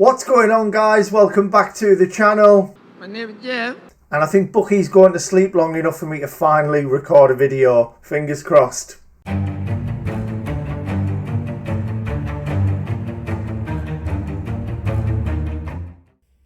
What's going on, guys? Welcome back to the channel. My name is Jeff. And I think Bucky's going to sleep long enough for me to finally record a video. Fingers crossed.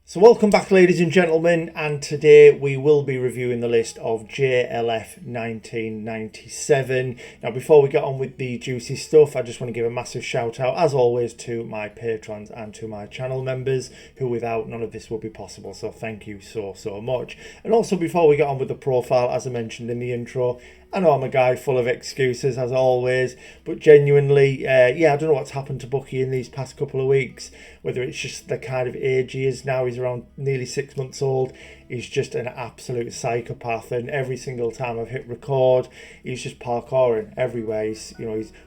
So welcome back, ladies and gentlemen, and today we will be reviewing the list of JLF 1997. Now, before we get on with the juicy stuff, I just want to give a massive shout out, as always, to my patrons and to my channel members, who without none of this would be possible. So thank you so much. And also, before we get on with the profile, as I mentioned in the intro, I know I'm a guy full of excuses, as always, but genuinely, I don't know what's happened to Bucky in these past couple of weeks, whether it's just the kind of age he is now. He's around nearly 6 months old. He's just an absolute psychopath, and every single time I've hit record, he's just parkouring everywhere. He's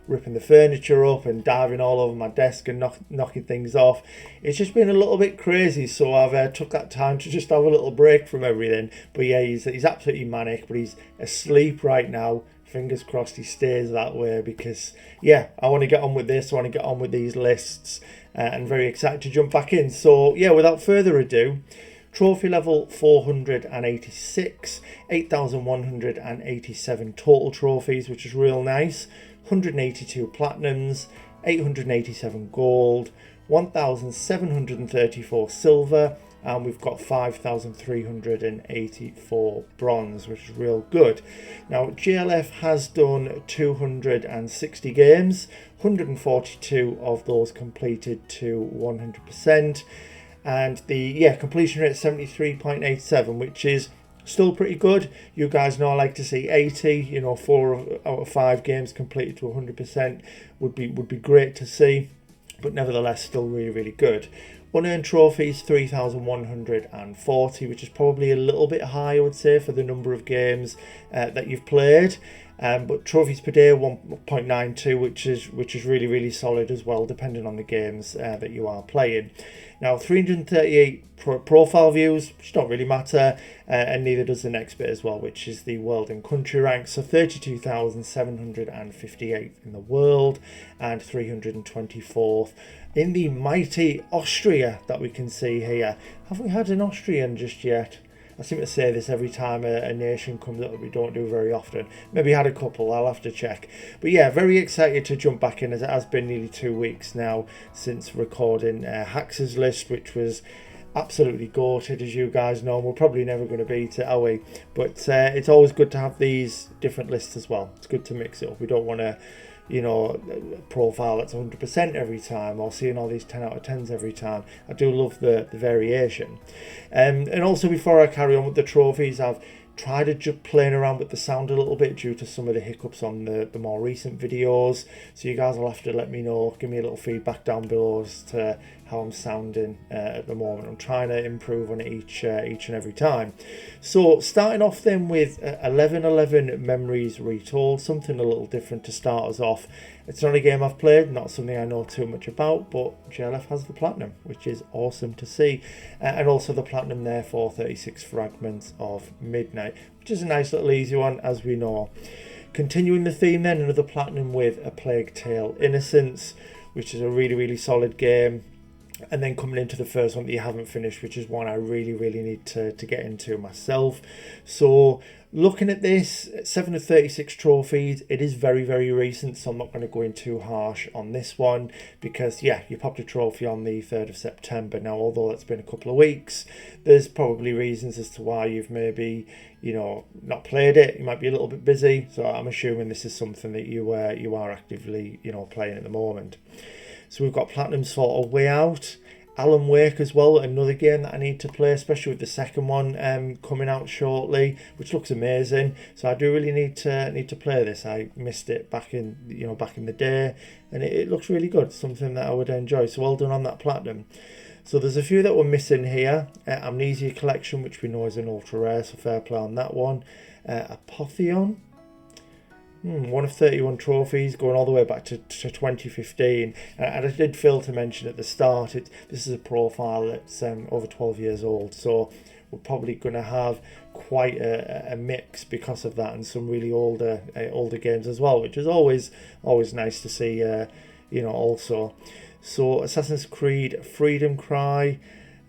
ripping the furniture up and diving all over my desk and knocking things off. It's just been a little bit crazy, so I've took that time to just have a little break from everything. But yeah, he's absolutely manic, but he's asleep right now. Fingers crossed he stays that way, because yeah, I want to get on with this. I want to get on with these lists, and very excited to jump back in. So yeah, without further ado, trophy level 486, 8,187 total trophies, which is real nice. 182 platinums, 887 gold, 1,734 silver, and we've got 5,384 bronze, which is real good. Now, JLF has done 260 games, 142 of those completed to 100%. And the completion rate is 73.87, which is still pretty good. You guys know I like to see 80. 4 out of 5 games completed to 100% would be great to see, but nevertheless still really good. Unearned trophies 3,140, which is probably a little bit high, I would say, for the number of games that you've played. But trophies per day 1.92, which is really solid as well, depending on the games that you are playing. Now, 338 profile views, which don't really matter, and neither does the next bit as well, which is the world and country rank. So 32,758 in the world and 324th in the mighty Austria that we can see here. Have we had an Austrian just yet? I seem to say this every time a nation comes up that we don't do very often. Maybe had a couple, I'll have to check. But yeah, very excited to jump back in, as it has been nearly 2 weeks now since recording Hax's list, which was absolutely gorgeous, as you guys know. We're probably never going to beat it, are we? But it's always good to have these different lists as well. It's good to mix it up. We don't want to, profile that's 100% every time, or seeing all these 10 out of 10s every time. I do love the variation. And also, before I carry on with the trophies, I've tried to just playing around with the sound a little bit due to some of the hiccups on the more recent videos. So you guys will have to let me know, give me a little feedback down below as to how I'm sounding at the moment. I'm trying to improve on it each and every time. So starting off then with 1111 Memories Retold, something a little different to start us off. It's not a game I've played, not something I know too much about, but JLF has the platinum, which is awesome to see. And also the platinum there for 36 Fragments of Midnight, which is a nice little easy one, as we know. Continuing the theme then, another platinum with A Plague Tale Innocence, which is a really solid game. And then coming into the first one that you haven't finished, which is one I really need to get into myself. So looking at this, 7 of 36 trophies, it is very recent, so I'm not going to go in too harsh on this one, because yeah, you popped a trophy on the 3rd of September. Now, although it's been a couple of weeks, there's probably reasons as to why you've maybe not played it. You might be a little bit busy, so I'm assuming this is something that you are actively playing at the moment. So we've got platinums for A Way Out, Alan Wake as well, another game that I need to play, especially with the second one coming out shortly, which looks amazing. So I do really need to play this. I missed it back in the day, and it looks really good, something that I would enjoy. So well done on that platinum. So there's a few that were missing here. Amnesia Collection, which we know is an ultra rare, so fair play on that one. Apotheon. 1 of 31 trophies, going all the way back to 2015. And I did fail to mention at the start, this is a profile that's over 12 years old, so we're probably going to have quite a mix because of that, and some really older games as well, which is always nice to see, also. So Assassin's Creed Freedom Cry,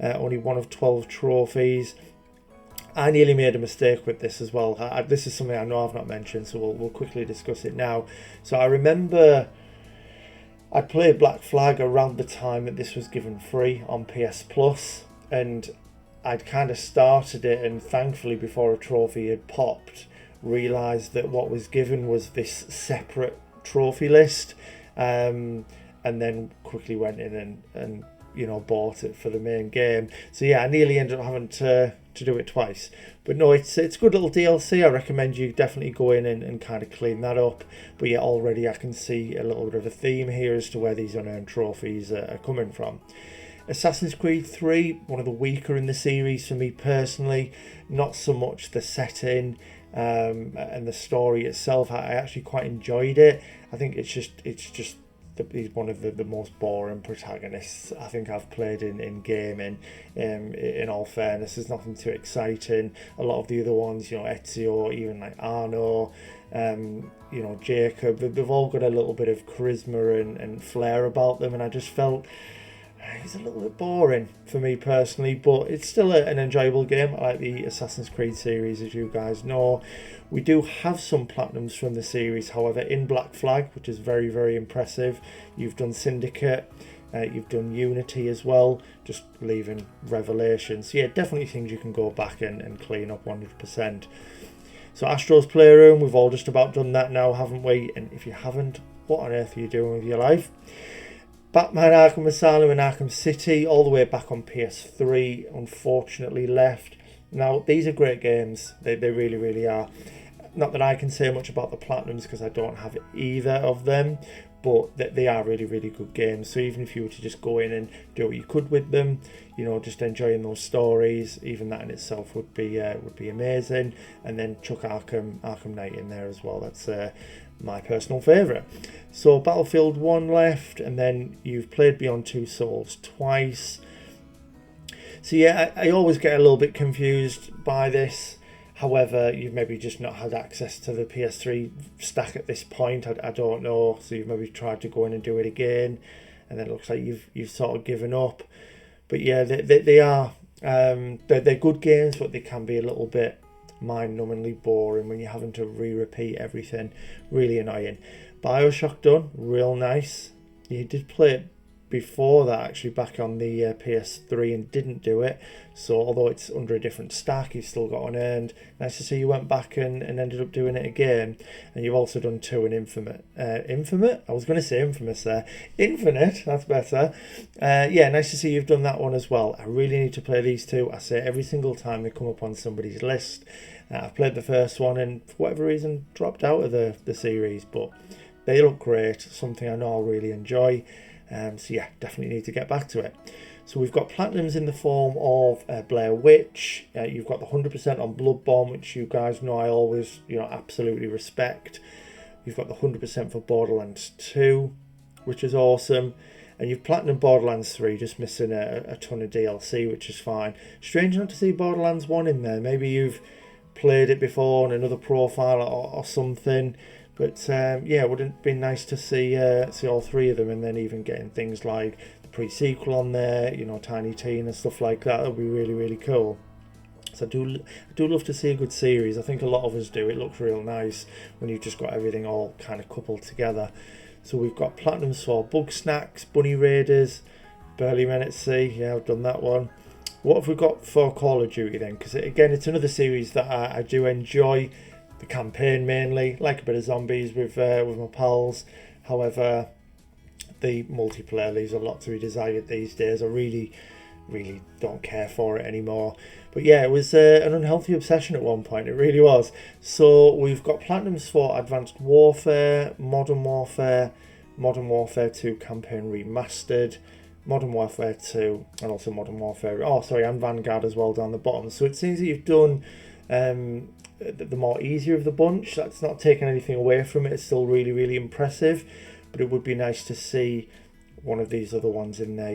only one of 12 trophies. I nearly made a mistake with this as well. This is something I know I've not mentioned, so we'll quickly discuss it now. So I remember I'd played Black Flag around the time that this was given free on PS Plus, and I'd kind of started it, and thankfully before a trophy had popped, realised that what was given was this separate trophy list, and then quickly went in and bought it for the main game. So yeah, I nearly ended up having to do it twice. But no, it's good little DLC. I recommend you definitely go in and kind of clean that up. But yeah, already I can see a little bit of a theme here as to where these unearned trophies are coming from. Assassin's Creed 3, one of the weaker in the series for me personally. Not so much the setting and the story itself. I actually quite enjoyed it. I think it's just he's one of the most boring protagonists I think I've played in gaming. In all fairness, there's nothing too exciting. A lot of the other ones, Ezio, even like Arno, Jacob, they've all got a little bit of charisma and flair about them, and I just felt he's a little bit boring for me personally, but it's still an enjoyable game. I like the Assassin's Creed series, as you guys know. We do have some platinums from the series, however, in Black Flag, which is very, very impressive. You've done Syndicate, you've done Unity as well, just leaving Revelations. So yeah, definitely things you can go back and clean up 100%. So Astro's Playroom, we've all just about done that now, haven't we? And if you haven't, what on earth are you doing with your life? Batman Arkham Asylum and Arkham City, all the way back on PS3, unfortunately left. Now, these are great games. They really, really are. Not that I can say much about the Platinums because I don't have either of them, but they are really, really good games. So even if you were to just go in and do what you could with them, just enjoying those stories, even that in itself would be amazing. And then chuck Arkham Knight in there as well. That's my personal favourite. So Battlefield 1 left, and then you've played Beyond Two Souls twice. So yeah, I always get a little bit confused by this. However, you've maybe just not had access to the PS3 stack at this point. I don't know. So you've maybe tried to go in and do it again, and then it looks like you've sort of given up. But yeah, they are they're good games, but they can be a little bit mind-numbingly boring when you're having to repeat everything. Really annoying. BioShock done, real nice. You did play it before that, actually, back on the PS3 and didn't do it. So although it's under a different stack, you've still got unearned. Nice to see you went back and ended up doing it again. And you've also done 2 in Infinite. Infinite? I was going to say Infamous there. Infinite, that's better. Yeah, nice to see you've done that one as well. I really need to play these 2. I say every single time they come up on somebody's list. I've played the first one and for whatever reason dropped out of the series, but they look great. Something I know I'll really enjoy. So yeah, definitely need to get back to it. So we've got platinums in the form of Blair Witch. You've got the 100% on Bloodborne, which you guys know I always absolutely respect. You've got the 100% for Borderlands 2, which is awesome. And you've platinum Borderlands 3, just missing a ton of DLC, which is fine. Strange not to see Borderlands 1 in there. Maybe you've played it before on another profile or something. But yeah, it would have been nice to see all 3 of them, and then even getting things like the pre-sequel on there, Tiny Teen and stuff like that. That would be really, really cool. So I do love to see a good series. I think a lot of us do. It looks real nice when you've just got everything all kind of coupled together. So we've got platinums for Bug Snacks, Bunny Raiders, Burly Men at Sea. Yeah, I've done that one. What have we got for Call of Duty then? Because again, it's another series that I do enjoy. The campaign mainly, like a bit of zombies with my pals. However, the multiplayer leaves a lot to be desired these days. I really don't care for it anymore. But yeah, it was an unhealthy obsession at one point. It really was. So we've got platinums for Advanced Warfare, Modern Warfare 2 Campaign Remastered, Modern Warfare 2, and also Modern Warfare. And Vanguard as well down the bottom. So it seems that you've done the more easier of the bunch. That's not taking anything away from it. It's still really, really impressive, but it would be nice to see one of these other ones in there,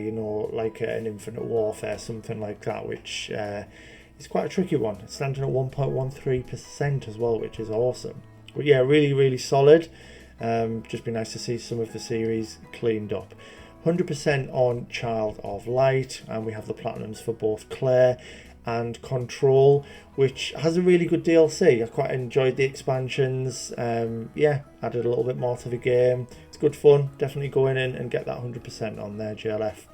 like an Infinite Warfare, something like that, which is quite a tricky one. It's standing at 1.13% as well, which is awesome. But yeah, really, really solid. Just be nice to see some of the series cleaned up. 100% on Child of Light, and we have the platinums for both Claire and Control, which has a really good DLC. I quite enjoyed the expansions. Yeah, added a little bit more to the game. It's good fun. Definitely go in and get that 100% on there, JLF.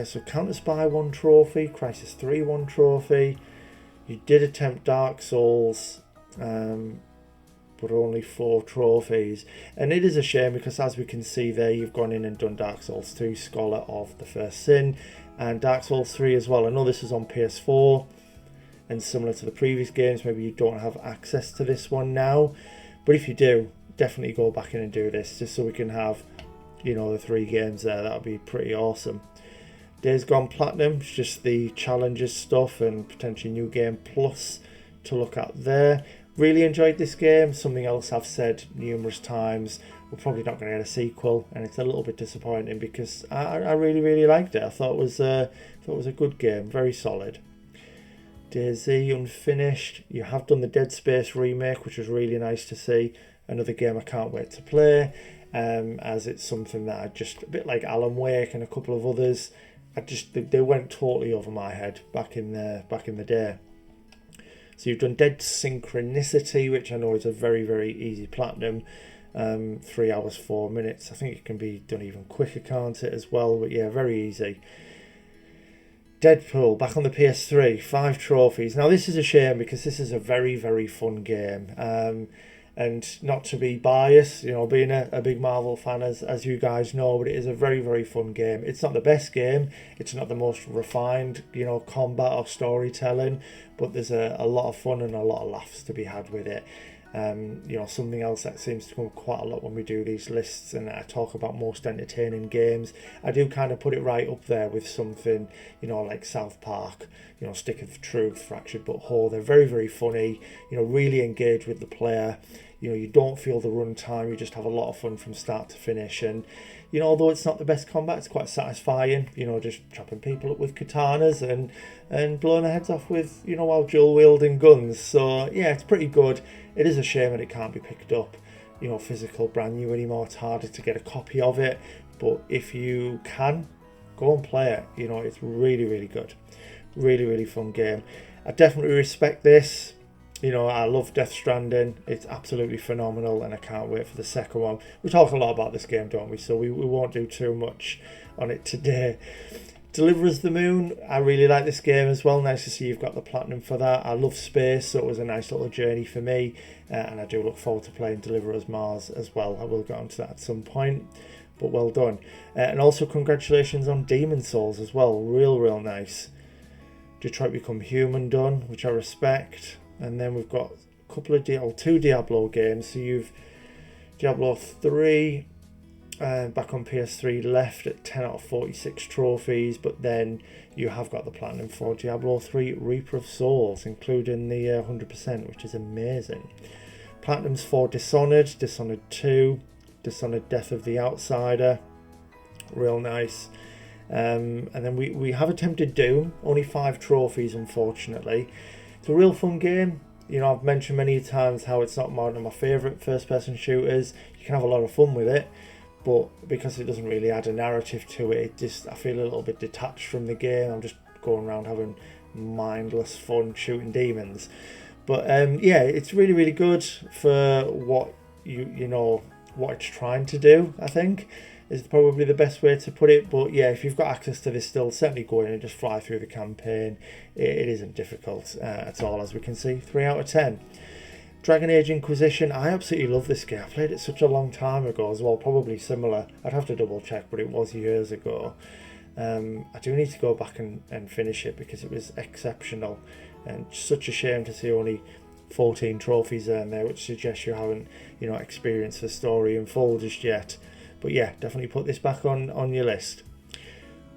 So Counter Spy 1 trophy, Crisis 3 1 trophy. You did attempt Dark Souls, but only 4 trophies. And it is a shame because, as we can see there, you've gone in and done Dark Souls 2, Scholar of the First Sin, and Dark Souls 3 as well. I know this is on PS4, and similar to the previous games, maybe you don't have access to this one now. But if you do, definitely go back in and do this, just so we can have, you know, the 3 games there. That would be pretty awesome. Days Gone Platinum, it's just the challenges stuff and potentially New Game Plus to look at there. Really enjoyed this game. Something else I've said numerous times, we're probably not going to get a sequel, and it's a little bit disappointing because I really liked it. I thought it was a good game, very solid. DayZ Unfinished, you have done the Dead Space remake, which was really nice to see. Another game I can't wait to play, as it's something that I just, a bit like Alan Wake and a couple of others, they went totally over my head back in the day. So you've done Dead Synchronicity, which I know is a very easy platinum. 3 hours 4 minutes. I think it can be done even quicker, can't it, as well? But yeah, very easy. Deadpool back on the PS3, 5 trophies. Now this is a shame because this is a very fun game. And not to be biased, you know, being a big Marvel fan, as you guys know, but it is a very fun game. It's not the best game, it's not the most refined, you know, combat or storytelling, but there's a lot of fun and a lot of laughs to be had with it. You know, something else that seems to come quite a lot when we do these lists and I talk about most entertaining games, I do kind of put it right up there with something, you know, like South Park, you know, Stick of Truth, Fractured But Whole. They're very funny, you know, really engage with the player. You know, you don't feel the runtime, you just have a lot of fun from start to finish. And, you know, although it's not the best combat, it's quite satisfying, you know, just chopping people up with katanas and blowing their heads off with, you know, while dual wielding guns. So, yeah, it's pretty good. It is a shame that it can't be picked up, you know, physical, brand new anymore. It's harder to get a copy of it. But if you can, go and play it. You know, it's really good. Really fun game. I definitely respect this. You know, I love Death Stranding. It's absolutely phenomenal and I can't wait for the second one. We talk a lot about this game, don't we? So we won't do too much on it today. Deliver the Moon, I really like this game as well. Nice to see you've got the platinum for that. I love space, so it was a nice little journey for me. And I do look forward to playing Deliver Us Mars as well. I will get onto that at some point, but well done. And also congratulations on Demon Souls as well. Real nice. Detroit Become Human done, which I respect. And then we've got a couple of 2 Diablo games. So you've Diablo 3 back on PS3, left at 10 out of 46 trophies, but then you have got the platinum for Diablo 3 Reaper of Souls, including the 100%, which is amazing. Platinums for Dishonored, Dishonored 2, Dishonored Death of the Outsider, real nice. And then we have attempted Doom, only 5 trophies unfortunately. It's a real fun game. You know, I've mentioned many times how it's not one of my favourite first-person shooters. You can have a lot of fun with it, but because it doesn't really add a narrative to it, I feel a little bit detached from the game. I'm just going around having mindless fun shooting demons. But yeah, it's really good for what you know what it's trying to do, I think, is probably the best way to put it. But yeah, if you've got access to this still, certainly go in and just fly through the campaign. It isn't difficult at all, as we can see. 3 out of 10. Dragon Age Inquisition, I absolutely love this game. I played it such a long time ago as well, probably similar. I'd have to double check, but it was years ago. I do need to go back and finish it because it was exceptional, and such a shame to see only 14 trophies in there, which suggests you haven't, you know, experienced the story in full just yet. But yeah, definitely put this back on your list.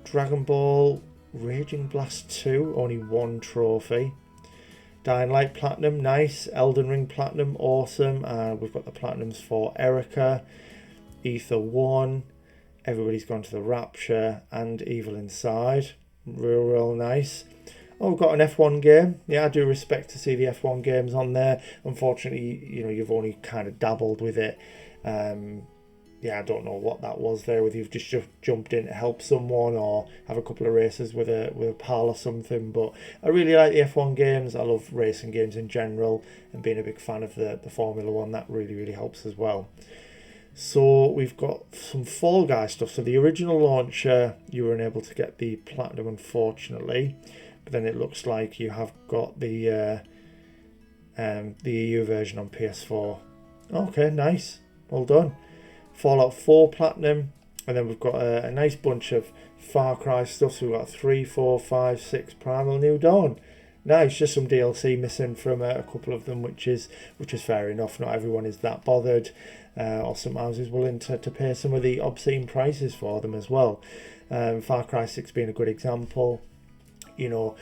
Dragon Ball Raging Blast 2, only 1 trophy. Dying Light Platinum, nice. Elden Ring Platinum, awesome. We've got the Platinums for Erica, Ether 1, Everybody's Gone to the Rapture, and Evil Inside. Real nice. Oh, we've got an F1 game. Yeah, I do respect to see the F1 games on there. Unfortunately, you know, you've only kind of dabbled with it. yeah, I don't know what that was there, whether you've just jumped in to help someone or have a couple of races with a pal or something. But I really like the F1 games. I love racing games in general, and being a big fan of the Formula One, that really helps as well. So we've got some Fall Guy stuff. So the original launcher, you were unable to get the Platinum, unfortunately, but then it looks like you have got the EU version on PS4. Okay, nice, well done. Fallout 4 Platinum, and then we've got a nice bunch of Far Cry stuff. So we've got 3, 4, 5, 6 Primal New Dawn. Nice, just some DLC missing from a couple of them, which is fair enough. Not everyone is that bothered, or sometimes is willing to pay some of the obscene prices for them as well. Far Cry 6 being a good example. You know,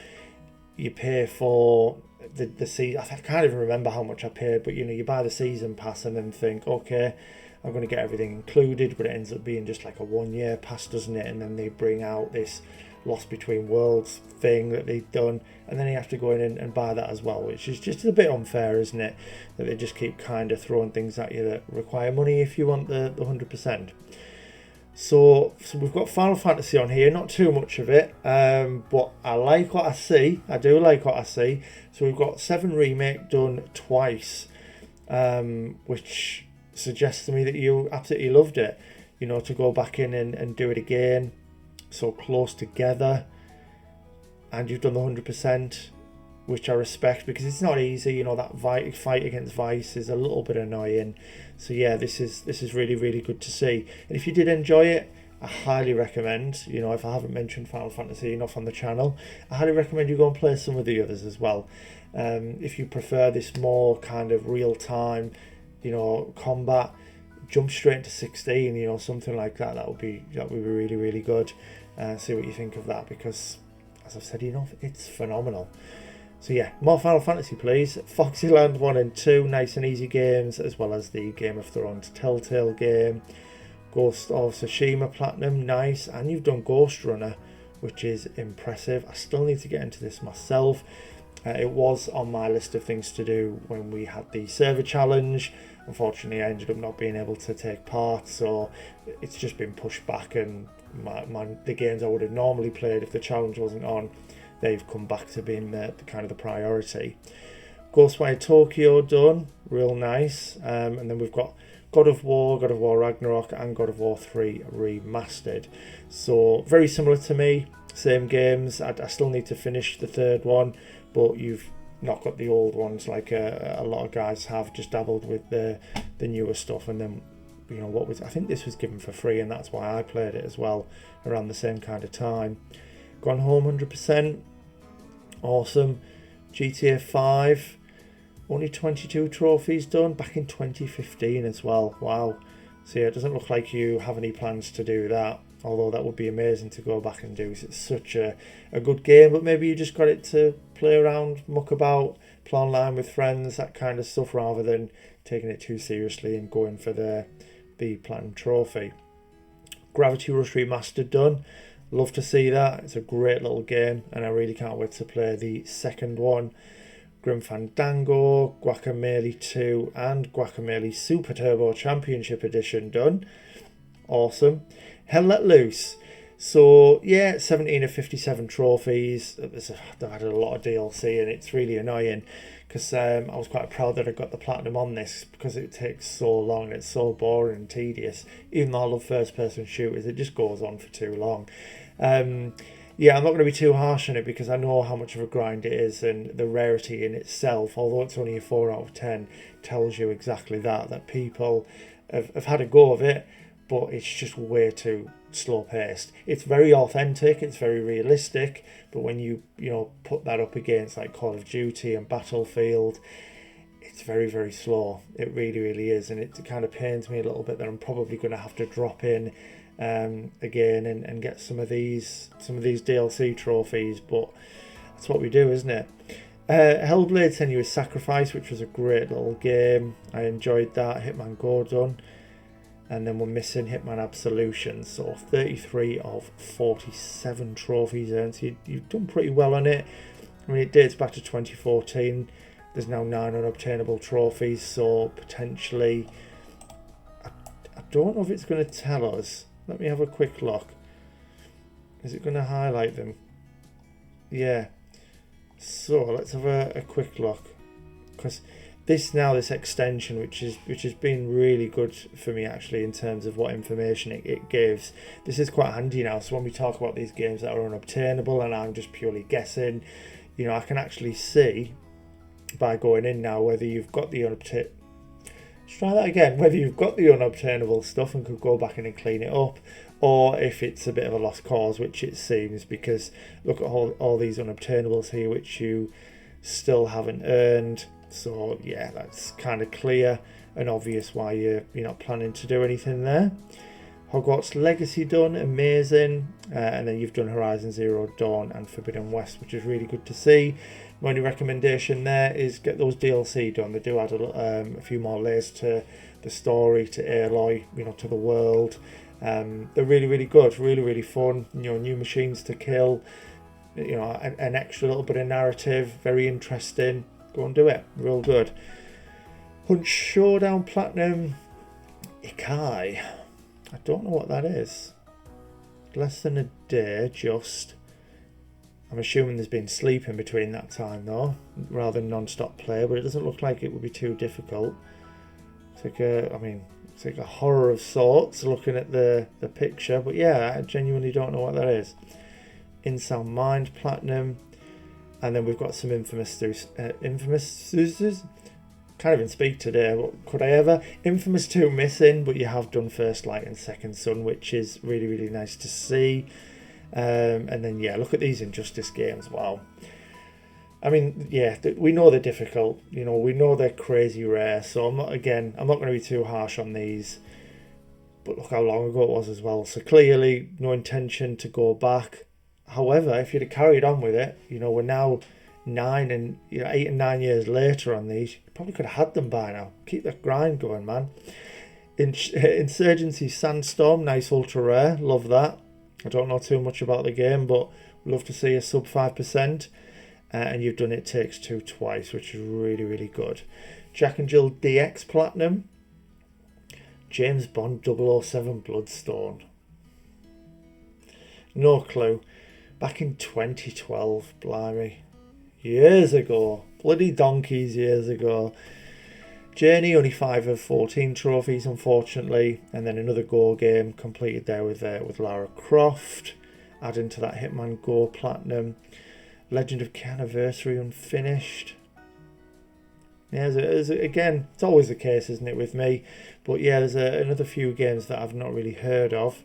you pay for the season. I can't even remember how much I paid, but you know, you buy the season pass and then think, okay, I'm going to get everything included, but it ends up being just like a 1 year pass, doesn't it? And then they bring out this Lost Between Worlds thing that they've done, and then you have to go in and buy that as well, which is just a bit unfair, isn't it? That they just keep kind of throwing things at you that require money if you want the 100%. So we've got Final Fantasy on here, not too much of it, but I like what I see. I do like what I see. So we've got 7 Remake done twice, which suggests to me that you absolutely loved it. You know, to go back in and do it again, so close together, and you've done the 100%, which I respect, because it's not easy. You know, that fight against Vice is a little bit annoying. So yeah, this is really good to see. And if you did enjoy it, I highly recommend, you know, if I haven't mentioned Final Fantasy enough on the channel, I highly recommend you go and play some of the others as well. If you prefer this more kind of real-time, you know, combat, jump straight into 16, you know, something like that. That would be really good. See what you think of that, because as I've said enough, it's phenomenal. So yeah, more Final Fantasy please. Foxyland 1 and 2, nice and easy games, as well as the Game of Thrones Telltale game. Ghost of Tsushima Platinum, nice, and you've done Ghost Runner, which is impressive. I still need to get into this myself. It was on my list of things to do when we had the server challenge. Unfortunately, I ended up not being able to take part, so it's just been pushed back, and the games I would have normally played if the challenge wasn't on, they've come back to being the kind of the priority. Ghostwire Tokyo done, real nice. And then we've got God of War Ragnarok, and God of War 3 remastered. So very similar to me, same games. I still need to finish the third one, but you've not got the old ones like a lot of guys have, just dabbled with the newer stuff. And then, you know, I think this was given for free, and that's why I played it as well around the same kind of time. Gone Home 100%, awesome. GTA 5, only 22 trophies done, back in 2015 as well. Wow. So yeah, it doesn't look like you have any plans to do that, although that would be amazing to go back and do. It's such a good game, but maybe you just got it to play around, muck about, play online with friends, that kind of stuff, rather than taking it too seriously and going for the platinum trophy. Gravity Rush Remastered done. Love to see that. It's a great little game, and I really can't wait to play the second one. Grim Fandango, Guacamelee 2, and Guacamelee Super Turbo Championship Edition done. Awesome. Hell Let Loose. So yeah, 17 of 57 trophies. They've had a lot of DLC, and it's really annoying because I was quite proud that I got the platinum on this, because it takes so long. It's so boring and tedious. Even though I love first-person shooters, it just goes on for too long. Yeah, I'm not going to be too harsh on it, because I know how much of a grind it is, and the rarity in itself, although it's only a 4 out of 10, tells you exactly that people have had a go of it, but it's just way too slow paced. It's very authentic, it's very realistic, but when you put that up against like Call of Duty and Battlefield, it's very slow. It really is, and it kind of pains me a little bit that I'm probably going to have to drop in again and get some of these DLC trophies, but that's what we do, isn't it? Hellblade: Senua's Sacrifice, which was a great little game. I enjoyed that. Hitman Go done. And then we're missing Hitman Absolution. So 33 of 47 trophies earned. So you've done pretty well on it. I mean, it dates back to 2014. There's now 9 unobtainable trophies. So potentially, I don't know if it's going to tell us. Let me have a quick look. Is it going to highlight them? Yeah. So let's have a quick look, because this extension, which has been really good for me actually in terms of what information it gives. This is quite handy now. So when we talk about these games that are unobtainable and I'm just purely guessing, you know, I can actually see by going in now whether you've got the unobtainable. Let's try that again. Whether you've got the unobtainable stuff and could go back in and clean it up, or if it's a bit of a lost cause, which it seems, because look at all these unobtainables here which you still haven't earned. So yeah, that's kind of clear and obvious why you're not planning to do anything there. Hogwarts Legacy done, amazing. And then you've done Horizon Zero Dawn and Forbidden West, which is really good to see. My only recommendation there is get those DLC done. They do add a few more layers to the story, to Aloy, you know, to the world. They're really, really good, really, really fun. You know, new machines to kill. You know, an extra little bit of narrative, very interesting. Go and do it, real good. Hunt Showdown Platinum, Ikai. I don't know what that is. Less than a day, just. I'm assuming there's been sleep in between that time though, rather than non-stop play, but it doesn't look like it would be too difficult. It's like it's like a horror of sorts looking at the picture, but yeah, I genuinely don't know what that is. In Sound Mind Platinum, and then we've got some Infamous can't even speak today, but could I ever? Infamous 2 missing, but you have done First Light and Second Son, which is really, really nice to see. And then yeah, look at these Injustice games. Wow. I mean, yeah, we know they're difficult. You know, we know they're crazy rare. So I'm not going to be too harsh on these. But look how long ago it was as well. So clearly, no intention to go back. However, if you'd have carried on with it, you know, we're now 8 and 9 years later on these. You probably could have had them by now. Keep that grind going, man. Insurgency Sandstorm, nice ultra rare. Love that. I don't know too much about the game, but love to see a sub 5%. And you've done It Takes Two twice, which is really, really good. Jack and Jill DX Platinum. James Bond 007 Bloodstone. No clue. Back in 2012, blimey. Years ago. Bloody donkeys years ago. Journey, only 5 of 14 trophies, unfortunately. And then another Go game completed there with Lara Croft. Adding to that Hitman Go Platinum. Legend of Canniversary unfinished. Yeah, again, it's always the case, isn't it, with me? But yeah, there's another few games that I've not really heard of.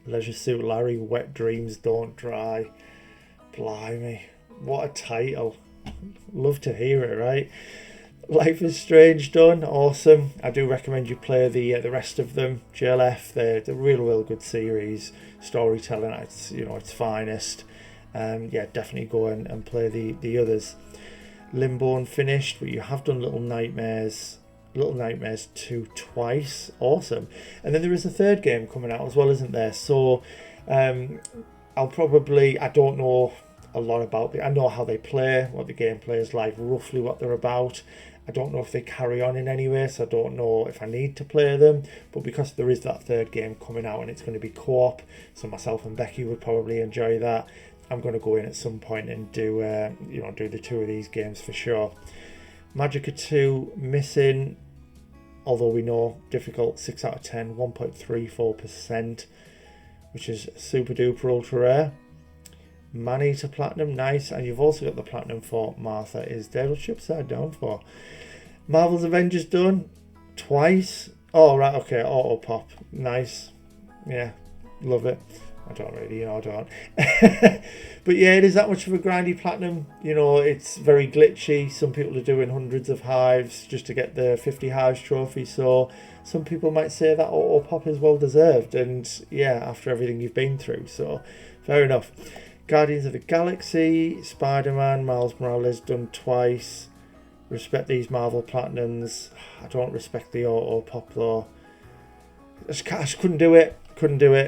Leisure Suit Larry, Wet Dreams Don't Dry. Blimey, what a title. Love to hear it, right? Life is Strange done, awesome. I do recommend you play the rest of them. JLF, they're real good series. Storytelling at its finest. Yeah, definitely go and play the others. Limbo unfinished, but you have done Little Nightmares 2 twice. Awesome. And then there is a third game coming out as well, isn't there? So I don't know a lot about I know how they play, what the gameplay is like, roughly what they're about. I don't know if they carry on in any way, so I don't know if I need to play them. But because there is that third game coming out and it's going to be co-op, so myself and Becky would probably enjoy that. I'm going to go in at some point and do the 2 of these games for sure. Magicka 2 missing, although we know difficult, 6 out of 10, 1.34%, which is super duper ultra rare. Maneater Platinum, nice, and you've also got the Platinum for Martha Is Dead, which you're upside down for. Marvel's Avengers done twice. Oh right, okay, auto pop, nice, yeah, love it. I don't really, I don't. But yeah, it is that much of a grindy platinum. It's very glitchy. Some people are doing hundreds of hives just to get the 50 hives trophy. So some people might say that auto pop is well deserved. And yeah, after everything you've been through. So fair enough. Guardians of the Galaxy, Spider-Man, Miles Morales done twice. Respect these Marvel Platinums. I don't respect the auto pop though. I just couldn't do it.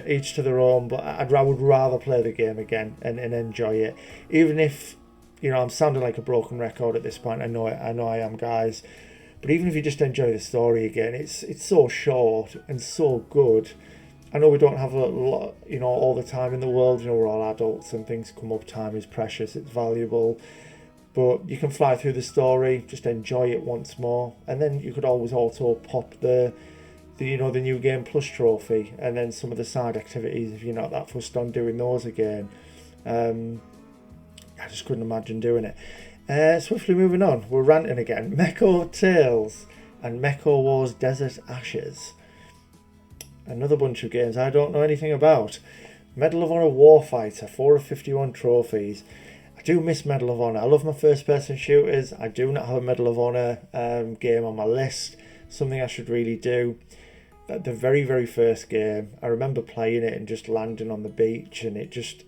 Each to their own, but I would rather play the game again and enjoy it, even if I'm sounding like a broken record at this point. I know I am, guys, But even if you just enjoy the story again, it's so short and so good. I know we don't have a lot, all the time in the world. We're all adults and things come up. Time is precious. It's valuable. But you can fly through the story, just enjoy it once more. And then you could always also pop the New Game Plus trophy and then some of the side activities if you're not that fussed on doing those again. I just couldn't imagine doing it. Swiftly moving on, we're ranting again. Mecho Tales and Mecho Wars Desert Ashes. Another bunch of games I don't know anything about. Medal of Honor Warfighter, 4 of 51 trophies. I do miss Medal of Honor. I love my first person shooters. I do not have a Medal of Honor game on my list. Something I should really do. The very, very first game, I remember playing it and just landing on the beach, and it just,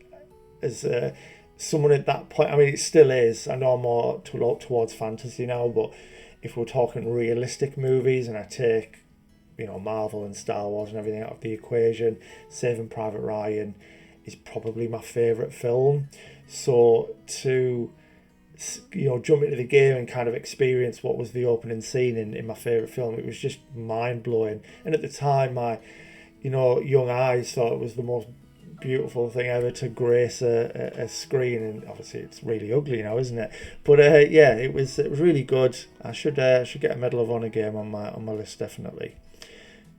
as someone at that point, I mean, it still is. I know I'm more towards fantasy now, but if we're talking realistic movies and I take, Marvel and Star Wars and everything out of the equation, Saving Private Ryan is probably my favourite film. So to jump into the game and kind of experience what was the opening scene in my favourite film, it was just mind-blowing. And at the time, my young eyes thought it was the most beautiful thing ever to grace a screen, and obviously it's really ugly now, isn't it? But yeah, it was really good. I should get a Medal of Honor game on my list, definitely.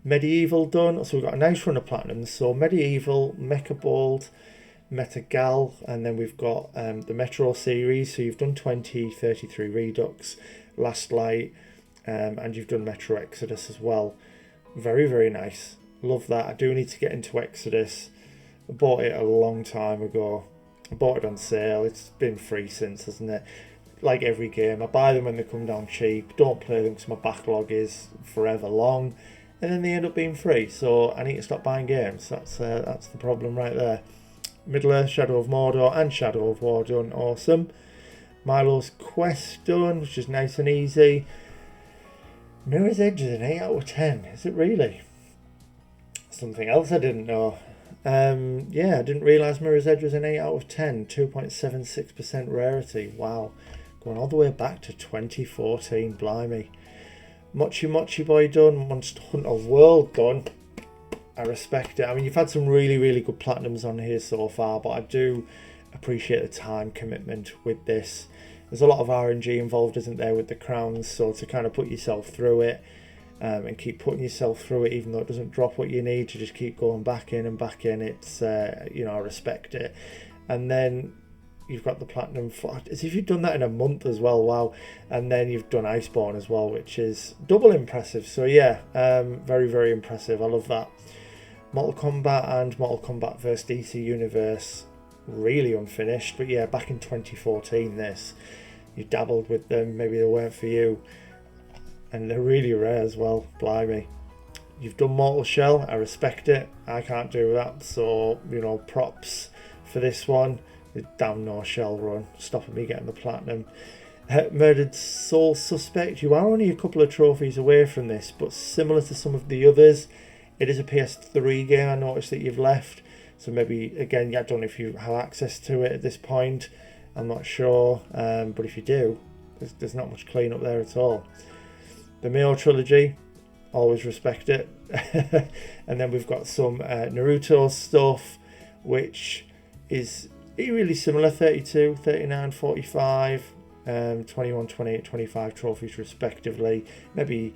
Medieval done, so we've got a nice run of platinums. So Medieval, Mechavolt, Metagal, and then we've got the Metro series. So you've done 20, 33 Redux, Last Light, and you've done Metro Exodus as well. Very, very nice. Love that. I do need to get into Exodus. I bought it a long time ago. I bought it on sale. It's been free since, hasn't it? Like every game, I buy them when they come down cheap. Don't play them because my backlog is forever long, and then they end up being free. So I need to stop buying games. That's the problem right there. Middle-earth, Shadow of Mordor, and Shadow of War done. Awesome. Milo's Quest done, which is nice and easy. Mirror's Edge is an 8 out of 10. Is it really? Something else I didn't know. Yeah, I didn't realise Mirror's Edge was an 8 out of 10. 2.76% rarity. Wow. Going all the way back to 2014. Blimey. Mochi Mochi Boy done. Monster Hunter World done. I respect it. I mean, you've had some really, really good platinums on here so far, but I do appreciate the time commitment with this. There's a lot of RNG involved, isn't there, with the crowns, so to kind of put yourself through it and keep putting yourself through it, even though it doesn't drop what you need, to just keep going back in and back in, it's, I respect it. And then you've got the platinum, as if you've done that in a month as well, wow. And then you've done Iceborne as well, which is double impressive. So yeah, very, very impressive. I love that. Mortal Kombat and Mortal Kombat vs DC Universe, really unfinished, but yeah, back in 2014 this. You dabbled with them, maybe they weren't for you, and they're really rare as well, blimey. You've done Mortal Shell, I respect it, I can't do that, so, props for this one. The damn no Shell run, stopping me getting the platinum. Murdered Soul Suspect, you are only a couple of trophies away from this, but similar to some of the others, it is a PS3 game. I noticed that you've left, so maybe, again, I don't know if you have access to it at this point, I'm not sure, but if you do, there's not much cleanup there at all. The Mio trilogy, always respect it. And then we've got some Naruto stuff, which is really similar, 32, 39, 45, 21, 28, 25 trophies respectively. Maybe,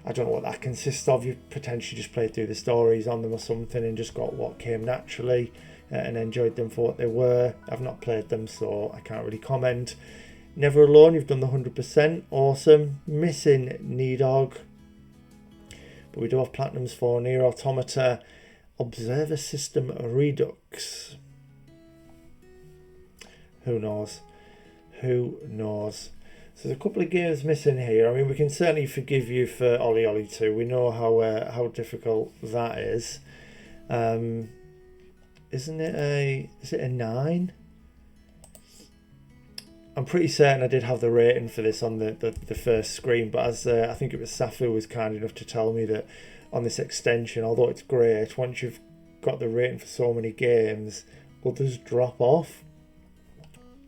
I don't know what that consists of. You potentially just played through the stories on them or something and just got what came naturally and enjoyed them for what they were. I've not played them, so I can't really comment. Never Alone, you've done the 100%. Awesome. Missing Nidog. But we do have platinums for Nier Automata, Observer System Redux. Who knows? Who knows? So there's a couple of games missing here. I mean, we can certainly forgive you for Ollie Ollie 2. We know how difficult that is. Isn't it is it a 9? I'm pretty certain I did have the rating for this on the first screen, but as I think it was Safu was kind enough to tell me that on this extension, although it's great, once you've got the rating for so many games, others drop off.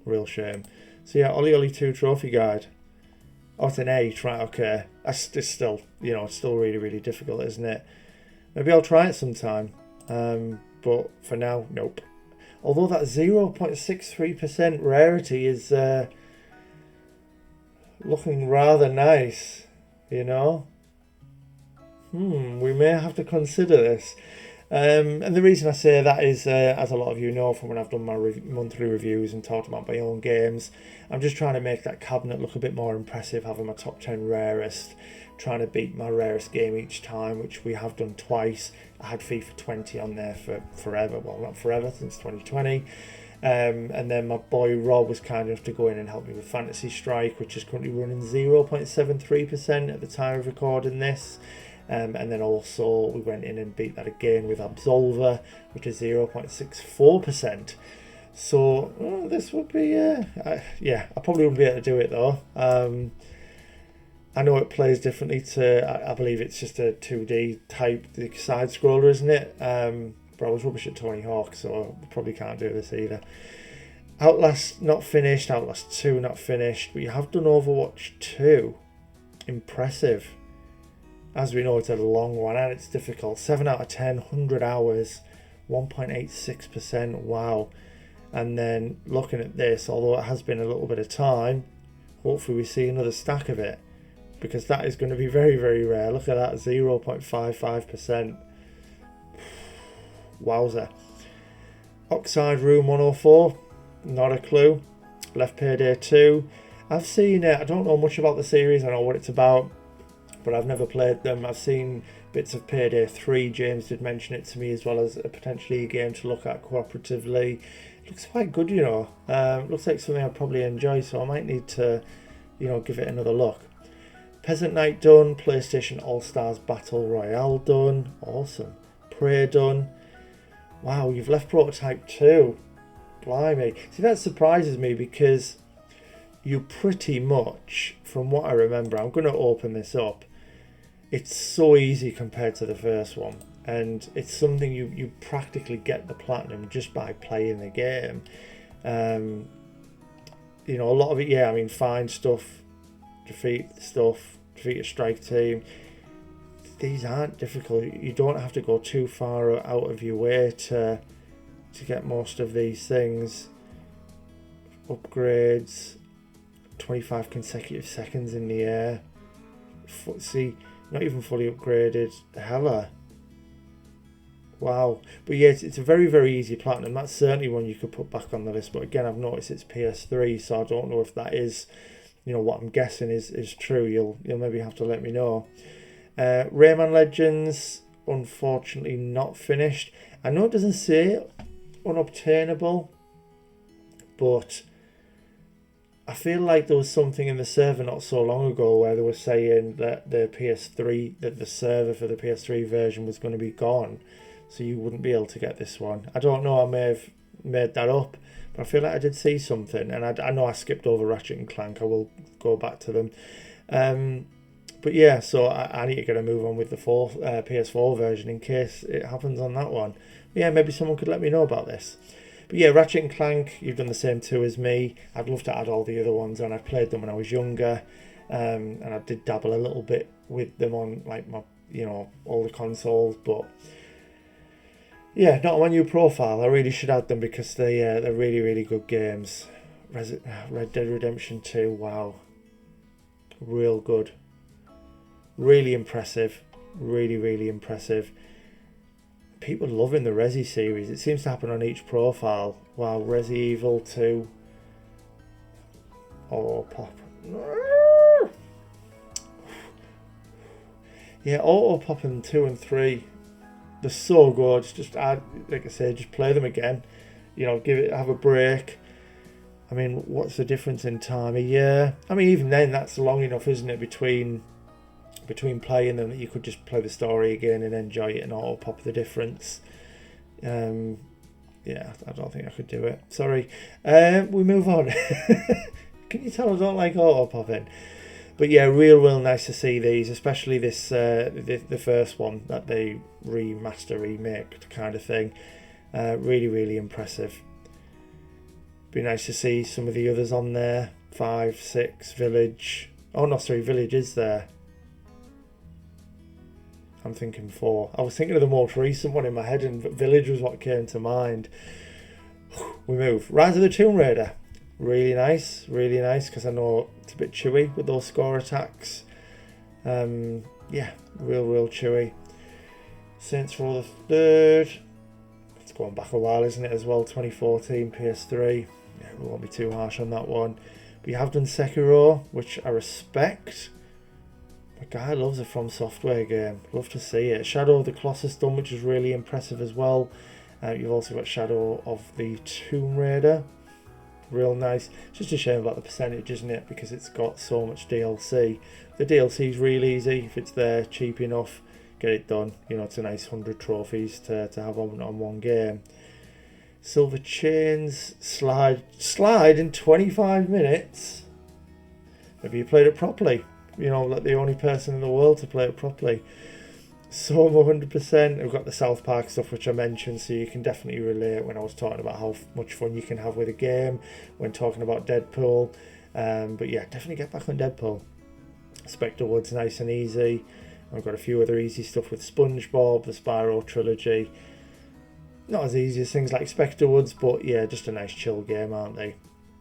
Real shame. So yeah, Ollie Ollie 2 Trophy Guide. Oh, it's an 8, right, okay. It's still, it's still really, really difficult, isn't it? Maybe I'll try it sometime. But for now, nope. Although that 0.63% rarity is looking rather nice, We may have to consider this. And the reason I say that is, as a lot of you know from when I've done my monthly reviews and talked about my own games, I'm just trying to make that cabinet look a bit more impressive, having my top 10 rarest, trying to beat my rarest game each time, which we have done twice. I had FIFA 20 on there for forever, well, not forever, since 2020. And then my boy Rob was kind enough to go in and help me with Fantasy Strike, which is currently running 0.73% at the time of recording this. And then also we went in and beat that again with Absolver, which is 0.64%. So this would be, I probably wouldn't be able to do it though. I know it plays differently to, I believe it's just a 2D type side scroller, isn't it? But I was rubbish at Tony Hawk, so I probably can't do this either. Outlast not finished, Outlast 2 not finished, but you have done Overwatch 2. Impressive. As we know, it's a long one and it's difficult. 7 out of 10, 100 hours, 1.86%, wow. And then looking at this, although it has been a little bit of time, hopefully we see another stack of it, because that is going to be very, very rare. Look at that, 0.55%. Wowzer. Oxide Room 104, not a clue. Left Payday 2. I've seen it, I don't know much about the series, I know what it's about, but I've never played them. I've seen bits of Payday 3, James did mention it to me, as well as a potentially a game to look at cooperatively. It looks quite good, looks like something I'd probably enjoy, so I might need to, give it another look. Peasant Night done, PlayStation All-Stars Battle Royale done, awesome. Prey done. Wow, you've left Prototype 2. Blimey. See, that surprises me because you pretty much, from what I remember, I'm going to open this up. It's so easy compared to the first one. And it's something you practically get the platinum just by playing the game. A lot of it, find stuff, defeat a strike team. These aren't difficult. You don't have to go too far out of your way to get most of these things. Upgrades, 25 consecutive seconds in the air. See, not even fully upgraded. Hella. Wow. But yeah, it's a very, very easy platinum. That's certainly one you could put back on the list. But again, I've noticed it's PS3, so I don't know if that is, what I'm guessing is true. You'll maybe have to let me know. Rayman Legends, unfortunately not finished. I know it doesn't say unobtainable, but I feel like there was something in the server not so long ago where they were saying that the server for the PS3 version was going to be gone, so you wouldn't be able to get this one. I don't know, I may have made that up, but I feel like I did see something, and I know I skipped over Ratchet and Clank. I will go back to them. But yeah, so I need to get a move on with the PS4 version in case it happens on that one. But yeah, maybe someone could let me know about this. But yeah, Ratchet and Clank, you've done the same too as me. I'd love to add all the other ones on. I played them when I was younger, and I did dabble a little bit with them on my, all the consoles. But yeah, not on my new profile. I really should add them because they're really, really good games. Red Dead Redemption 2, wow, real good. Really impressive. Really, really impressive. People loving the Resi series. It seems to happen on each profile. Wow, Resi Evil 2. Oh, pop. Yeah, auto popping 2 and 3. They're so good. Just add, like I said, just play them again. Have a break. I mean, what's the difference in time? A year? I mean, even then, that's long enough, isn't it, between playing them, that you could just play the story again and enjoy it and auto pop the difference. Yeah, I don't think I could do it. Sorry. We move on. Can you tell I don't like auto popping? But yeah, real nice to see these, especially this the first one that they remake kind of thing. Really impressive. Be nice to see some of the others on there. 5, 6, Village. Oh no, sorry, Village is there. I'm thinking 4. I was thinking of the most recent one in my head, and Village was what came to mind. We move. Rise of the Tomb Raider. Really nice, because I know it's a bit chewy with those score attacks. Yeah, real chewy. Saints Row the 3rd. It's going back a while, isn't it, as well? 2014 PS3. Yeah, we won't be too harsh on that one. But you have done Sekiro, which I respect. My guy loves a From Software game. Love to see it. Shadow of the Colossus done, which is really impressive as well. You've also got Shadow of the Tomb Raider. Real nice. It's just a shame about the percentage, isn't it? Because it's got so much DLC. The DLC is real easy. If it's there, cheap enough, get it done. You know, it's a nice 100 trophies to have on one game. Silver Chains slide in 25 minutes. Maybe you played it properly. You know, like the only person in the world to play it properly. So I'm 100%. We've got the South Park stuff, which I mentioned, so you can definitely relate when I was talking about how much fun you can have with a game when talking about Deadpool. But yeah, definitely get back on Deadpool. Spectre Wood's nice and easy. I've got a few other easy stuff with SpongeBob, the Spyro trilogy. Not as easy as things like Spectre Woods, but yeah, just a nice chill game, aren't they?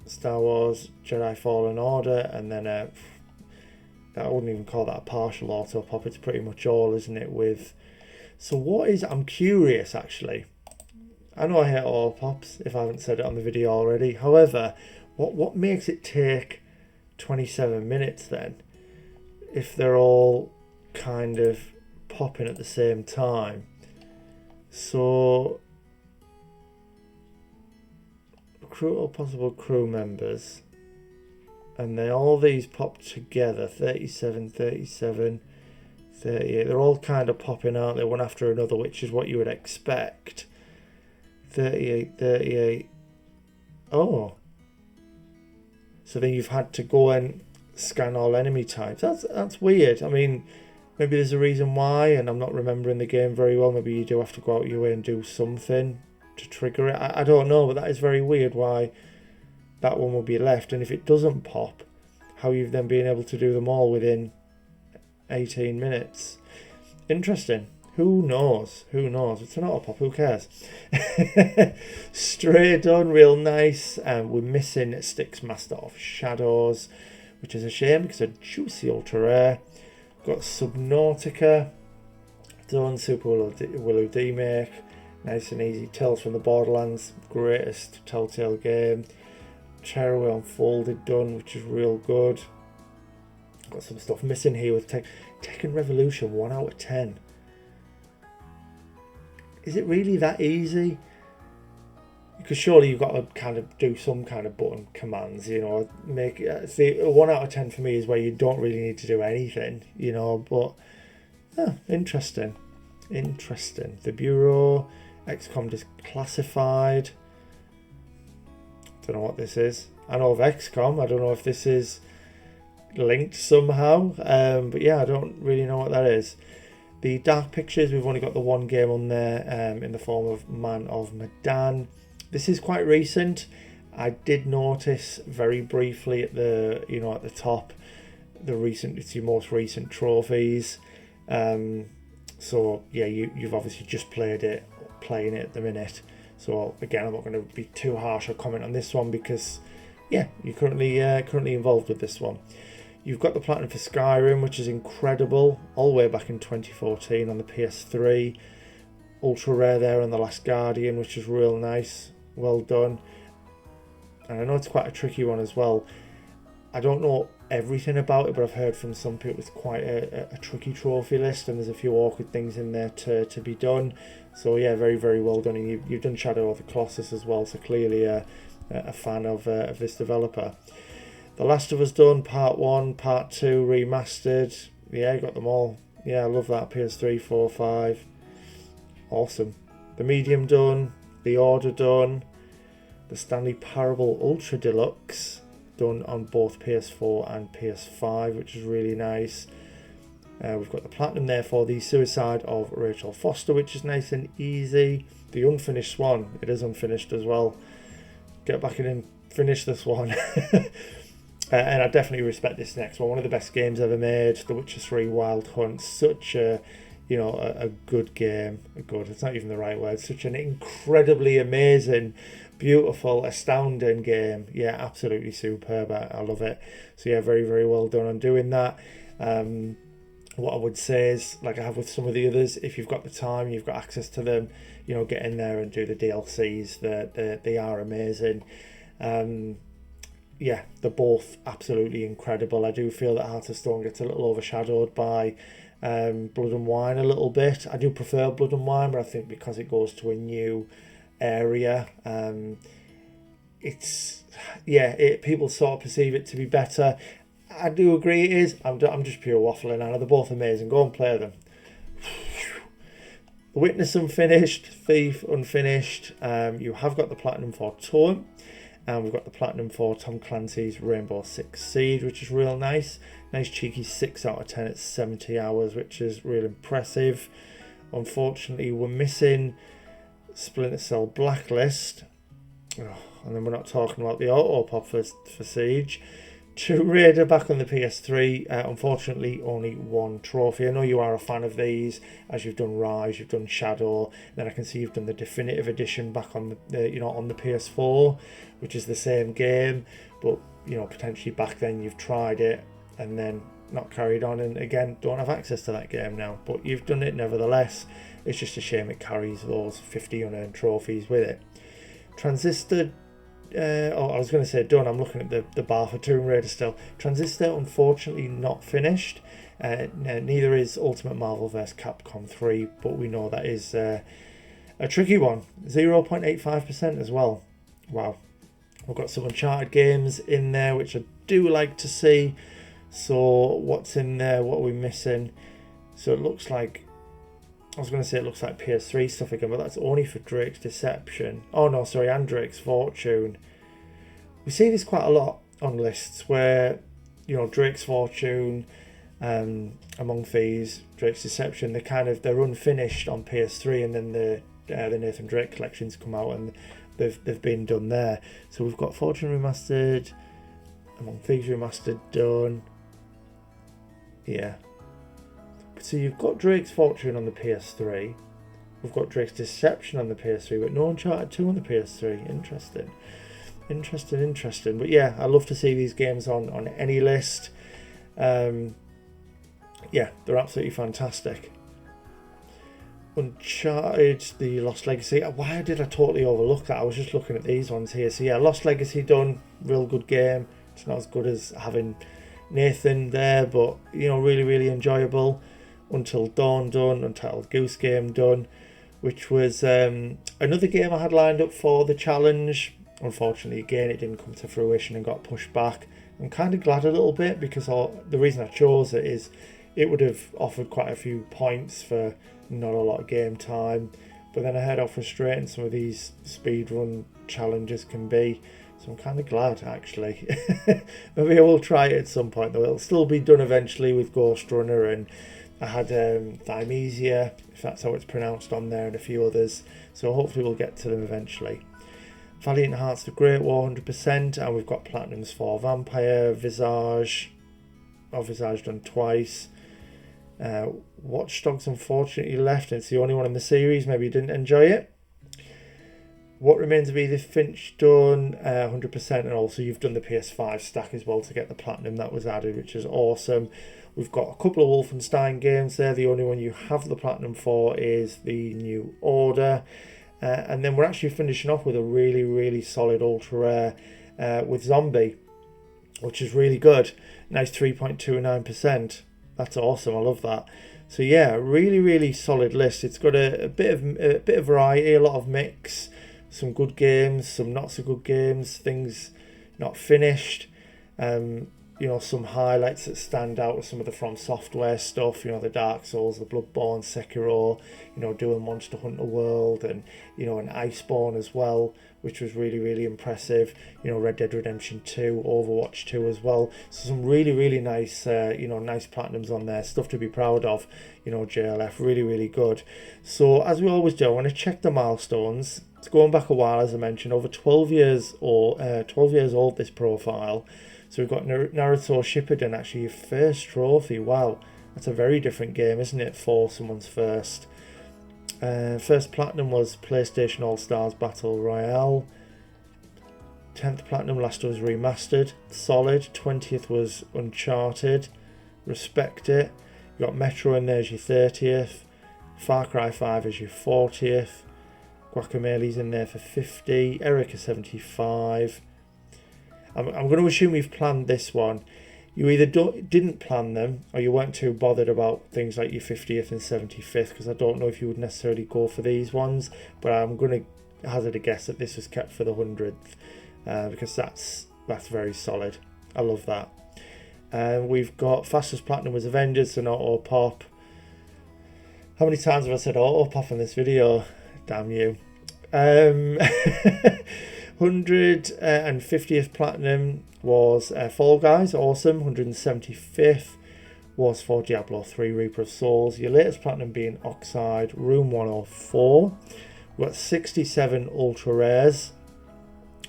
Star Wars, Jedi Fallen Order, and then I wouldn't even call that a partial auto pop. It's pretty much all, isn't it? With so what is? I'm curious actually. I know I hate auto pops if I haven't said it on the video already. However, what makes it take 27 minutes then? If they're all kind of popping at the same time. So recruit all possible crew members. And then all these pop together, 37, 38. They're all kind of popping out there one after another, which is what you would expect. 38. Oh. So then you've had to go and scan all enemy types. That's weird. I mean, maybe there's a reason why, and I'm not remembering the game very well. Maybe you do have to go out your way and do something to trigger it. I don't know, but that is very weird why that one will be left, and if it doesn't pop, how you've then been able to do them all within 18 minutes. Interesting. Who knows? It's an auto pop, who cares? Stray done, real nice. We're missing Styx Master of Shadows, which is a shame because a juicy ultra rare. Got Subnautica done, Super Willow D-Make, nice and easy. Tales from the Borderlands, greatest Telltale game. Tearaway Unfolded done, which is real good. Got some stuff missing here with Tekken Revolution 1 out of 10. Is it really that easy? Because surely you've got to kind of do some kind of button commands, you know. Make see, 1 out of 10 for me is where you don't really need to do anything, you know. But interesting. The Bureau, XCOM Declassified. Don't know what this is. I know of XCOM. I don't know if this is linked somehow. But yeah, I don't really know what that is. The Dark Pictures, we've only got the one game on there in the form of Man of Medan. This is quite recent. I did notice very briefly at the at the top it's your most recent trophies. So yeah, you've obviously just playing it at the minute. So again, I'm not going to be too harsh or comment on this one because yeah, you're currently involved with this one. You've got the platinum for Skyrim, which is incredible, all the way back in 2014 on the PS3. Ultra rare there on The Last Guardian, which is real nice. Well done. And I know it's quite a tricky one as well. I don't know everything about it, but I've heard from some people it's quite a tricky trophy list, and there's a few awkward things in there to be done. So yeah, very, very well done. And you've done Shadow of the Colossus as well, so clearly a fan of this developer. The Last of Us done, Part 1, Part 2, remastered. Yeah, you got them all. Yeah, I love that. PS3, 4, 5. Awesome. The Medium done, The Order done, the Stanley Parable Ultra Deluxe done on both PS4 and PS5, which is really nice. We've got the Platinum there for The Suicide of Rachel Foster, which is nice and easy. The Unfinished Swan, it is unfinished as well. Get back in and finish this one. And I definitely respect this next one. One of the best games ever made, The Witcher 3 Wild Hunt. Such a, a good game. Good, it's not even the right word. Such an incredibly amazing, beautiful, astounding game. Yeah, absolutely superb. I love it. So yeah, very, very well done on doing that. What I would say is, like I have with some of the others, if you've got the time, you've got access to them, get in there and do the DLCs. They are amazing. Yeah, they're both absolutely incredible. I do feel that Heart of Stone gets a little overshadowed by Blood and Wine a little bit. I do prefer Blood and Wine, but I think because it goes to a new area, people sort of perceive it to be better. I do agree it is. I'm just pure waffling, and they're both amazing. Go and play them. Witness unfinished, Thief unfinished. You have got the platinum for Torn, and we've got the platinum for Tom Clancy's Rainbow Six Siege, which is real nice. Nice cheeky 6 out of 10 at 70 hours, which is real impressive. Unfortunately, we're missing Splinter Cell Blacklist. Oh, and then we're not talking about the auto pop for Siege. Tomb Raider back on the PS3. Unfortunately, only one trophy. I know you are a fan of these, as you've done Rise, you've done Shadow. And then I can see you've done the definitive edition back on the on the PS4, which is the same game, but potentially back then you've tried it and then not carried on, and again don't have access to that game now. But you've done it nevertheless. It's just a shame it carries those 50 unearned trophies with it. Transistor. I was going to say done. I'm looking at the bar for Tomb Raider still. Transistor, unfortunately, not finished. Neither is Ultimate Marvel vs. Capcom 3, but we know that is a tricky one. 0.85% as well. Wow. We've got some Uncharted games in there, which I do like to see. So what's in there? What are we missing? So it looks like, I was going to say it looks like PS3 stuff again, but that's only for Drake's Deception. Oh no, sorry, and Drake's Fortune. We see this quite a lot on lists where, Drake's Fortune, Among Thieves, Drake's Deception, they're unfinished on PS3, and then the Nathan Drake collections come out and they've been done there. So we've got Fortune Remastered, Among Thieves Remastered done. Yeah. So you've got Drake's Fortune on the PS3. We've got Drake's Deception on the PS3, but no Uncharted 2 on the PS3. Interesting. But yeah, I love to see these games on any list. Yeah, they're absolutely fantastic. Uncharted, the Lost Legacy. Why did I totally overlook that? I was just looking at these ones here. So yeah, Lost Legacy done. Real good game. It's not as good as having Nathan there, but really, really enjoyable. Until Dawn done, Untitled Goose Game done, which was another game I had lined up for the challenge. Unfortunately, again, it didn't come to fruition and got pushed back. I'm kind of glad a little bit, because the reason I chose it is it would have offered quite a few points for not a lot of game time. But then I heard how frustrating some of these speedrun challenges can be. So I'm kind of glad, actually. Maybe I will try it at some point, though. It'll still be done eventually with Ghost Runner, and I had Thymesia, if that's how it's pronounced, on there, and a few others. So hopefully we'll get to them eventually. Valiant Hearts The Great War 100%, and we've got Platinums for Vampire, Visage done twice. Watch Dogs unfortunately left, and it's the only one in the series. Maybe you didn't enjoy it. What Remains of Edith Finch done 100%, and also you've done the PS5 stack as well to get the platinum that was added, which is awesome. We've got a couple of Wolfenstein games there. The only one you have the platinum for is the New Order. And then we're actually finishing off with a really, really solid ultra rare with Zombie, which is really good. Nice 3.29%. That's awesome. I love that. So yeah, really, really solid list. It's got a bit of variety, a lot of mix. Some good games, some not so good games, things not finished. Some highlights that stand out with some of the From Software stuff, the Dark Souls, the Bloodborne, Sekiro, doing Monster Hunter World, and an Iceborne as well, which was really, really impressive. Red Dead Redemption 2, Overwatch 2 as well. So some really, really nice nice platinums on there, stuff to be proud of. JLF, really, really good. So as we always do, I want to check the milestones. it's going back a while, as I mentioned, over 12 years old, 12 years old, this profile. So we've got Naruto Shippuden, actually your first trophy. Wow, that's a very different game, isn't it, for someone's first. First platinum was PlayStation All-Stars Battle Royale. 10th platinum, Last of Us Remastered, solid. 20th was Uncharted, respect it. You got Metro in there as your 30th. Far Cry 5 as your 40th. Guacameele's in there for 50. Erica 75. I'm going to assume you've planned this one. You either didn't plan them, or you weren't too bothered about things like your 50th and 75th, because I don't know if you would necessarily go for these ones, but I'm going to hazard a guess that this was kept for the 100th, because that's very solid. I love that. We've got fastest platinum was Avengers and Auto Pop. How many times have I said Auto Pop in this video? Damn you. 150th platinum was Fall Guys, awesome. 175th was for Diablo 3 Reaper of Souls. Your latest platinum being Oxide, Room 104. We've got 67 ultra rares.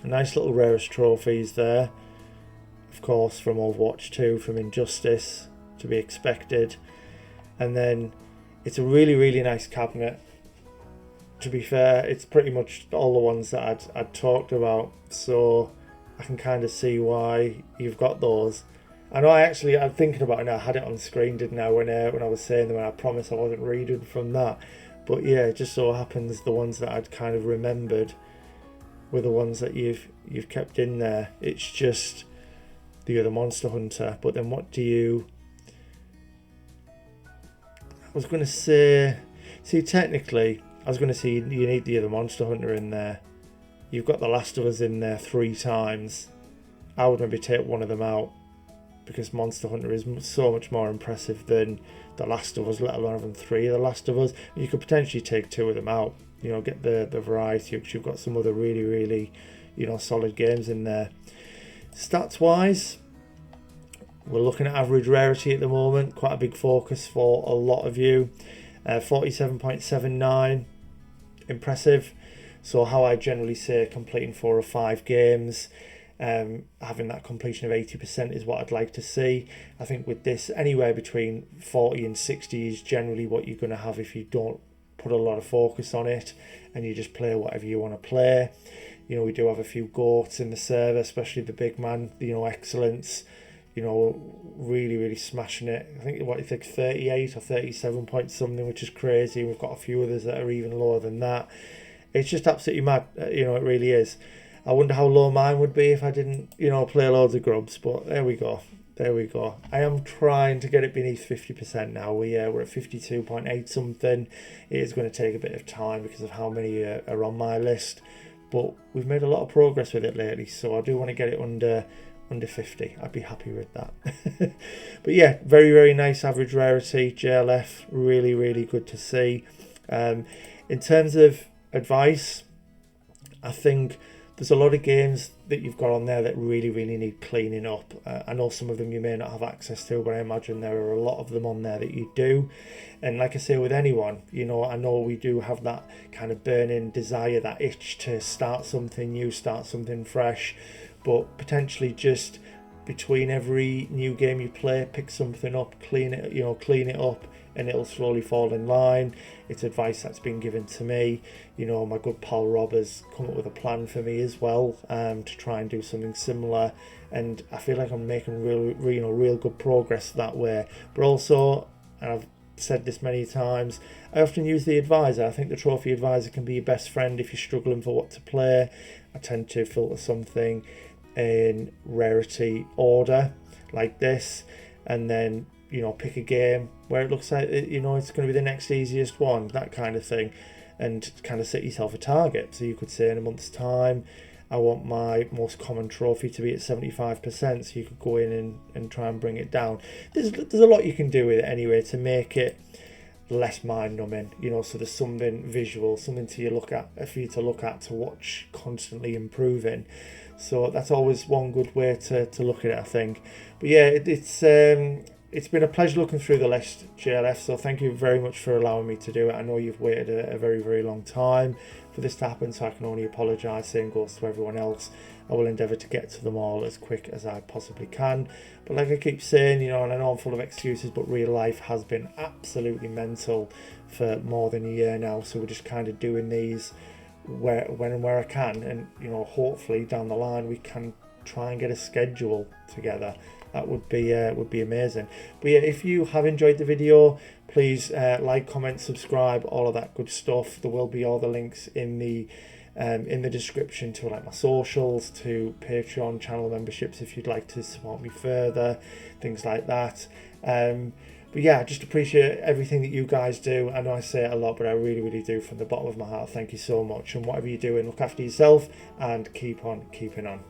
Nice little rarest trophies there. Of course, from Overwatch 2, from Injustice, to be expected. And then it's a really, really nice cabinet. To be fair, it's pretty much all the ones that I'd talked about, so I can kind of see why you've got those. I know I'm thinking about it now. I had it on screen, didn't I, when I was saying them, and I promised I wasn't reading from that. But yeah, it just so happens the ones that I'd kind of remembered were the ones that you've kept in there. It's just the other Monster Hunter. But then what do you... I was going to say... See, technically... I was going to say you need the other Monster Hunter in there. You've got The Last of Us in there 3 times. I would maybe take one of them out, because Monster Hunter is so much more impressive than The Last of Us, let alone having 3 of The Last of Us. You could potentially take 2 of them out, you know, get the variety, because you've got some other really, really, you know, solid games in there. Stats wise, we're looking at average rarity at the moment, quite a big focus for a lot of you. 47.79, impressive. So how I generally say completing 4 or 5 games, having that completion of 80% is what I'd like to see. I think with this, anywhere between 40 and 60 is generally what you're going to have if you don't put a lot of focus on it and you just play whatever you want to play. You know, we do have a few goats in the server, especially the big man, you know, Excellence, you know, really, really smashing it. I think, what, it's like 38 or 37 point something, which is crazy. We've got a few others that are even lower than that. It's just absolutely mad, you know, it really is. I wonder how low mine would be if I didn't, you know, play loads of grubs, but there we go. There we go. I am trying to get it beneath 50% now. We're at 52.8 something. It is going to take a bit of time because of how many are on my list, but we've made a lot of progress with it lately, so I do want to get it under 50. I'd be happy with that. But yeah, very, very nice average rarity. JLF, really, really good to see. In terms of advice, I think there's a lot of games that you've got on there that really, really need cleaning up. I know some of them you may not have access to, but I imagine there are a lot of them on there that you do. And like I say, with anyone, you know, I know we do have that kind of burning desire, that itch to start something new, start something fresh, but potentially just between every new game you play, pick something up, clean it up, and it'll slowly fall in line. It's advice that's been given to me. You know, my good pal Rob has come up with a plan for me as well, to try and do something similar, and I feel like I'm making real good progress that way. But also, and I've said this many times, I often use the advisor. I think the trophy advisor can be your best friend if you're struggling for what to play. I tend to filter something in rarity order like this, and then, you know, pick a game where it looks like, you know, it's going to be the next easiest one, that kind of thing, and kind of set yourself a target. So you could say in a month's time, I want my most common trophy to be at 75%, so you could go in and try and bring it down. There's a lot you can do with it anyway to make it less mind-numbing, you know, so there's something visual, something for you to look at, to watch constantly improving. So that's always one good way to look at it, I think. But yeah, it's been a pleasure looking through the list, JLF, so thank you very much for allowing me to do it. I know you've waited a very, very long time for this to happen, so I can only apologise. Same goes to everyone else. I will endeavour to get to them all as quick as I possibly can. But like I keep saying, you know, and I know I'm full of excuses, but real life has been absolutely mental for more than a year now. So we're just kind of doing these when and where I can, and you know, hopefully down the line we can try and get a schedule together. That would be amazing. But yeah, if you have enjoyed the video, please like, comment, subscribe, all of that good stuff. There will be all the links in the description to like my socials, to Patreon channel memberships if you'd like to support me further, things like that. But yeah, I just appreciate everything that you guys do. I know I say it a lot, but I really, really do from the bottom of my heart. Thank you so much. And whatever you're doing, look after yourself and keep on keeping on.